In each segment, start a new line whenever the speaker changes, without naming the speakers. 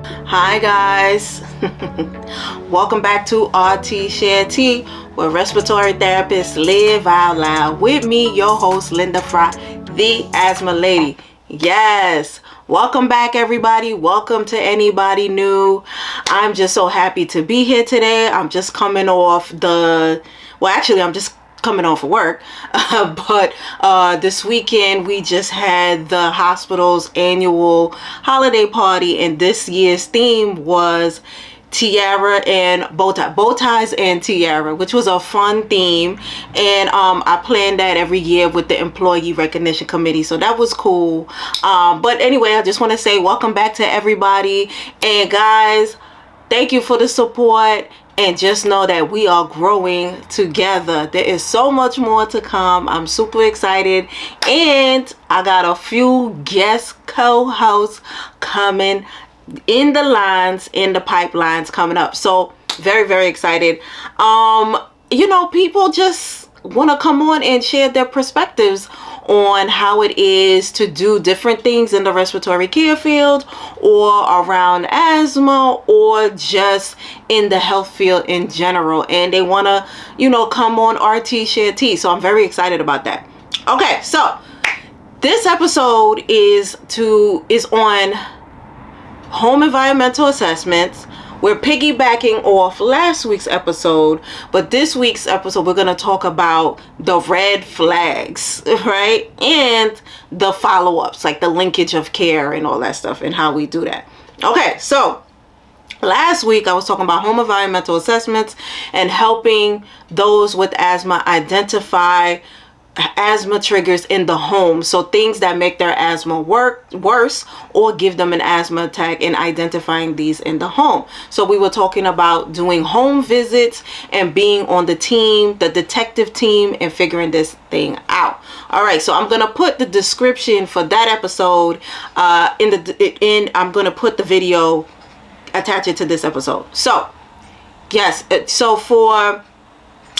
Hi guys, welcome back to Rts Share Tea, where respiratory therapists live out loud. With me, your host Linda Fry, the Asthma Lady. Yes, welcome back everybody. Welcome to anybody new. I'm just so happy to be here today. I'm just coming off I'm just coming off of work, but this weekend we just had the hospital's annual holiday party, and this year's theme was tiara and bow ties and tiara, which was a fun theme. And I plan that every year with the employee recognition committee, so that was cool. But anyway, I just want to say welcome back to everybody, and guys, thank you for the support. And just know that we are growing together. There is so much more to come. I'm super excited. And I got a few guest co-hosts coming in the pipelines coming up. So very, very excited. People just want to come on and share their perspectives on how it is to do different things in the respiratory care field, or around asthma, or just in the health field in general. And they want to, come on Rts Share Tea. So I'm very excited about that. Okay, so this episode is on home environmental assessments. We're piggybacking off last week's episode, but this week's episode we're going to talk about the red flags, right? And the follow-ups, like the linkage of care and all that stuff, and how we do that. Okay, so last week I was talking about home environmental assessments and helping those with asthma identify asthma triggers in the home. So things that make their asthma worse or give them an asthma attack, and identifying these in the home. So we were talking about doing home visits and being on the team, the detective team, and figuring this thing out. All right, so I'm going to put the description for that episode I'm going to put the video, attach it to this episode. So yes,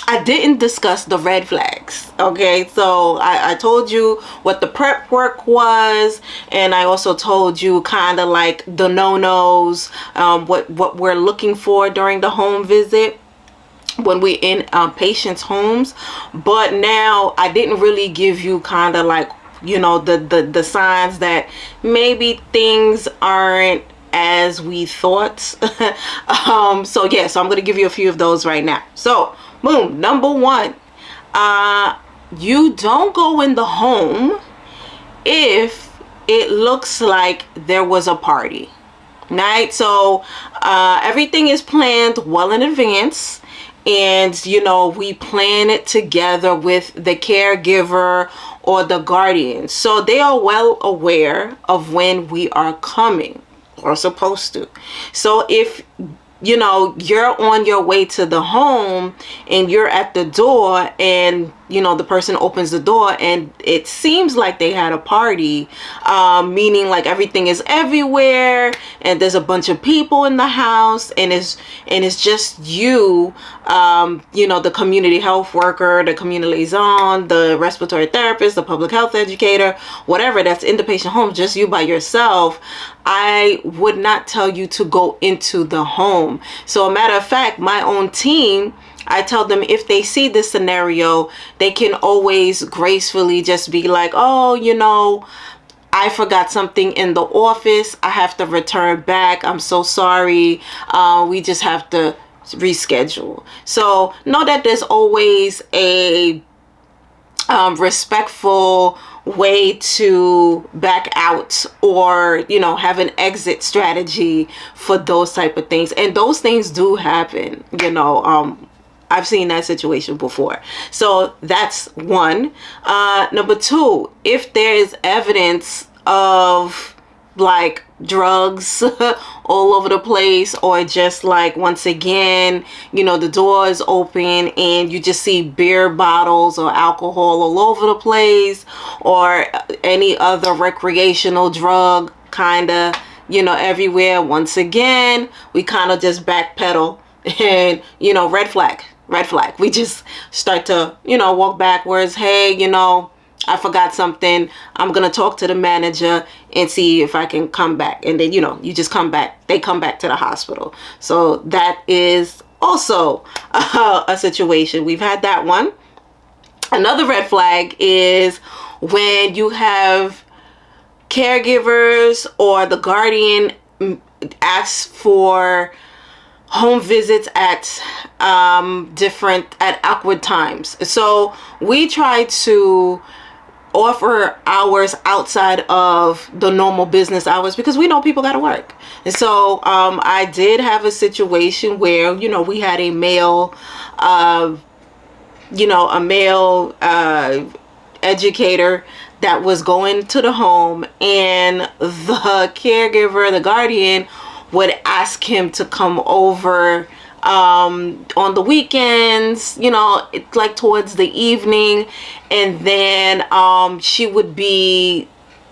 I didn't discuss the red flags. Okay, so I told you what the prep work was, and I also told you kind of like the no-nos, what we're looking for during the home visit when we're in patients' homes. But now I didn't really give you kind of like, the signs that maybe things aren't as we thought. So I'm going to give you a few of those right now. So boom, number one, you don't go in the home if it looks like there was a party, right? So everything is planned well in advance, and we plan it together with the caregiver or the guardian, so they are well aware of when we are coming, or supposed to. So if you're on your way to the home and you're at the door, and the person opens the door and it seems like they had a party, meaning like everything is everywhere and there's a bunch of people in the house, and it's just you, the community health worker, the community liaison, the respiratory therapist, the public health educator, whatever, that's in the patient home, just you by yourself, I would not tell you to go into the home. So a matter of fact, my own team, I tell them if they see this scenario, they can always gracefully just be like, oh, I forgot something in the office. I have to return back. I'm so sorry. We just have to reschedule. So know that there's always a respectful way to back out, or have an exit strategy for those type of things. And those things do happen. I've seen that situation before. So that's one. Number two, if there is evidence of like drugs all over the place, or just like, once again, the door is open and you just see beer bottles or alcohol all over the place, or any other recreational drug kind of, everywhere, once again, we kind of just backpedal and, red flag. We just start to, walk backwards. Hey, I forgot something. I'm going to talk to the manager and see if I can come back. And then, you just come back. They come back to the hospital. So that is also a situation. We've had that one. Another red flag is when you have caregivers or the guardian asks for home visits at awkward times. So we try to offer hours outside of the normal business hours because we know people got to work. And so I did have a situation where, we had a male educator that was going to the home, and the caregiver, the guardian, would ask him to come over on the weekends, like towards the evening, and then she would be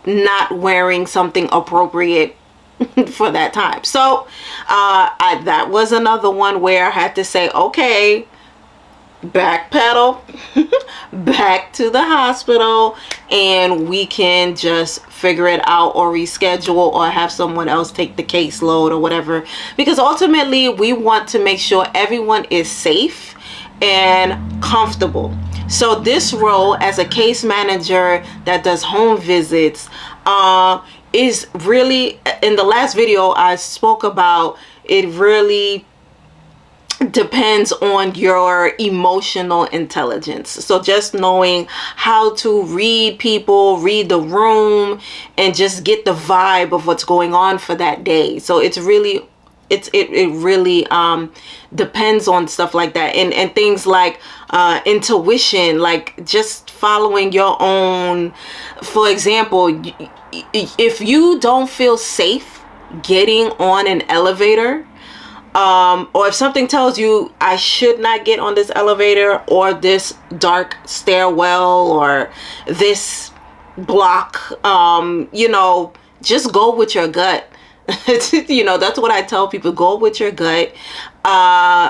not wearing something appropriate for that time. So that was another one where I had to say, okay, backpedal back to the hospital, and we can just figure it out or reschedule or have someone else take the caseload or whatever, because ultimately we want to make sure everyone is safe and comfortable. So this role as a case manager that does home visits is really, in the last video I spoke about, it really depends on your emotional intelligence. So just knowing how to read people, read the room, and just get the vibe of what's going on for that day. So it really depends on stuff like that, and things like intuition, like just following your own. For example, if you don't feel safe getting on an elevator, or if something tells you I should not get on this elevator or this dark stairwell or this block, just go with your gut. That's what I tell people. Go with your gut,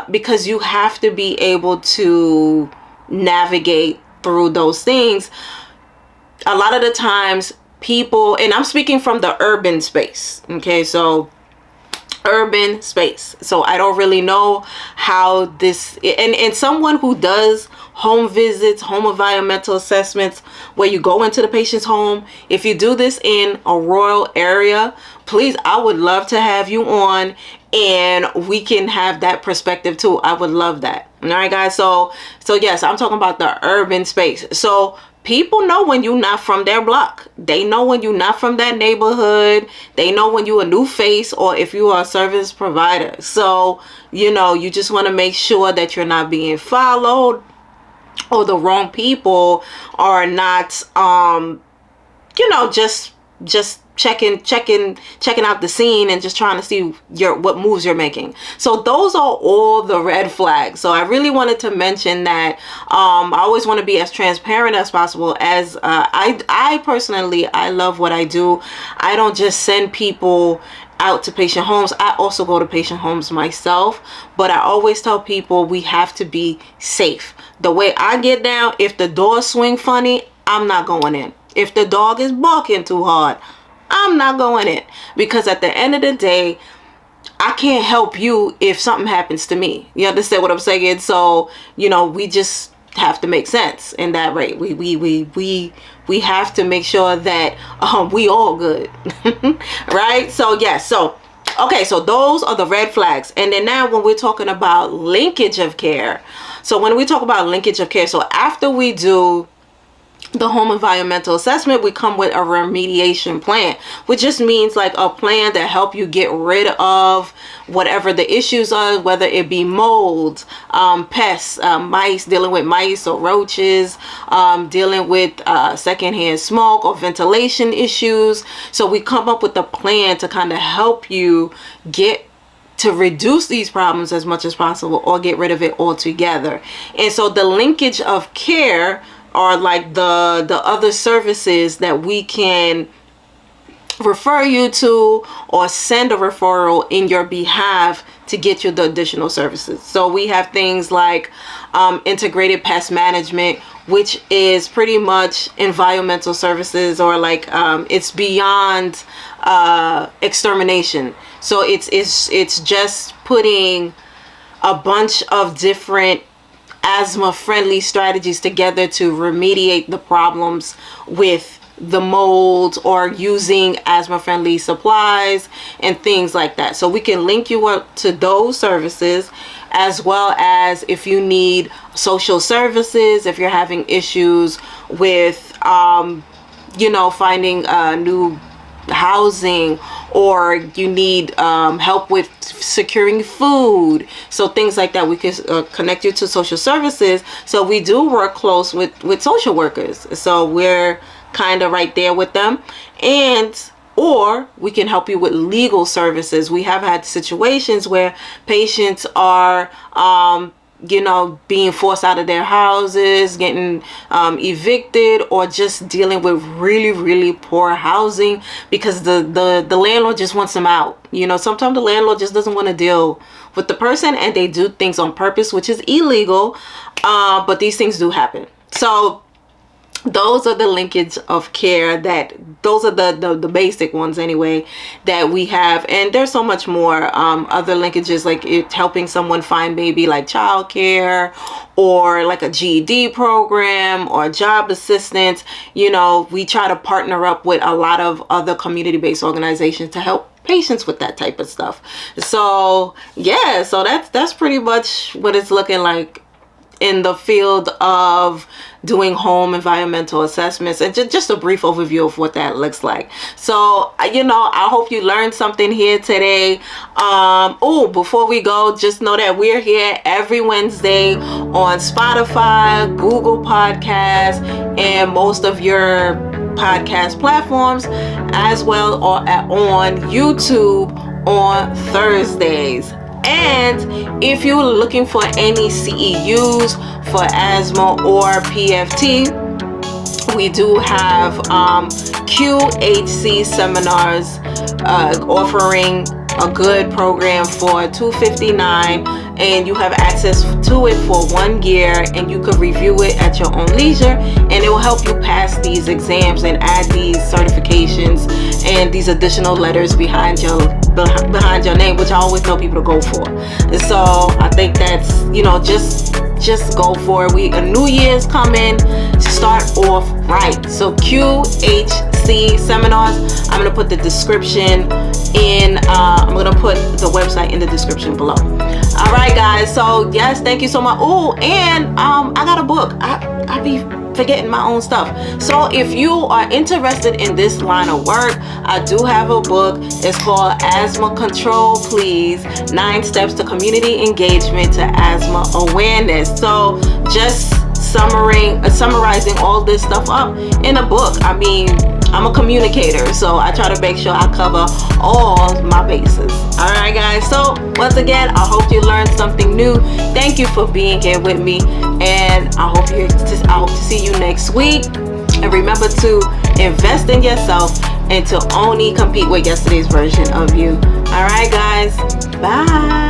because you have to be able to navigate through those things. A lot of the times people, and I'm speaking from the urban space, okay, so urban space. So I don't really know how this, and someone who does home visits, home environmental assessments, where you go into the patient's home, if you do this in a rural area, please, I would love to have you on, and we can have that perspective too. I would love that. All right, guys. So yes, I'm talking about the urban space. So people know when you're not from their block. They know when you're not from that neighborhood. They know when you're a new face or if you are a service provider. So, you just want to make sure that you're not being followed, or the wrong people are not, just checking out the scene and just trying to see what moves you're making. So those are all the red flags. So I really wanted to mention that. I always want to be as transparent as possible, as I personally, I love what I do. I don't just send people out to patient homes. I also go to patient homes myself, but I always tell people we have to be safe. The way I get down, if the doors swing funny, I'm not going in. If the dog is barking too hard, I'm not going in, because at the end of the day, I can't help you if something happens to me. You understand what I'm saying? So, we just have to make sense in that rate. We have to make sure that we all good. Right? So yes. So okay, so those are the red flags. And then now when we're talking about linkage of care. So when we talk about linkage of care, so after we do the home environmental assessment, we come with a remediation plan, which just means like a plan that help you get rid of whatever the issues are, whether it be mold, pests, mice, dealing with mice or roaches, dealing with secondhand smoke or ventilation issues. So we come up with a plan to kind of help you to reduce these problems as much as possible, or get rid of it altogether. And so the linkage of care are like the other services that we can refer you to or send a referral in your behalf to get you the additional services. So we have things like integrated pest management, which is pretty much environmental services, or like it's beyond extermination. So it's just putting a bunch of different asthma friendly strategies together to remediate the problems with the mold, or using asthma friendly supplies and things like that. So we can link you up to those services, as well as if you need social services, if you're having issues with finding new housing, or you need help with securing food, so things like that, we can connect you to social services. So we do work close with social workers, so we're kind of right there with them. Or we can help you with legal services. We have had situations where patients are being forced out of their houses, getting evicted, or just dealing with really, really poor housing because the landlord just wants them out. Sometimes the landlord just doesn't want to deal with the person, and they do things on purpose, which is illegal, but these things do happen. So those are the linkage of care, those are the basic ones anyway that we have. And there's so much more other linkages, like it helping someone find maybe like childcare, or like a GED program, or job assistance. We try to partner up with a lot of other community-based organizations to help patients with that type of stuff. So yeah, so that's pretty much what it's looking like in the field of doing home environmental assessments, and just a brief overview of what that looks like. So I hope you learned something here today. Before we go, just know that we're here every Wednesday on Spotify, Google Podcasts, and most of your podcast platforms, as well, or on YouTube on Thursdays. And if you're looking for any CEUs for asthma or PFT, we do have QHC seminars offering a good program for $259, and you have access to it for 1 year, and you could review it at your own leisure, and it will help you pass these exams and add these certifications and these additional letters behind your name, which I always tell people to go for. And so I think that's, just go for it. A new year's coming, start off right. So QHC seminars, I'm gonna put the description I'm gonna put the website in the description below. All right, guys, so yes, thank you so much. And I got a book. I be forgetting my own stuff. So if you are interested in this line of work, I do have a book. It's called Asthma Control Please, 9 Steps to Community Engagement to Asthma Awareness. So just summarizing all this stuff up in a book. I mean, I'm a communicator, so I try to make sure I cover all my bases. All right, guys. So once again, I hope you learned something new. Thank you for being here with me, and I hope to see you next week. And remember to invest in yourself and to only compete with yesterday's version of you. All right, guys. Bye.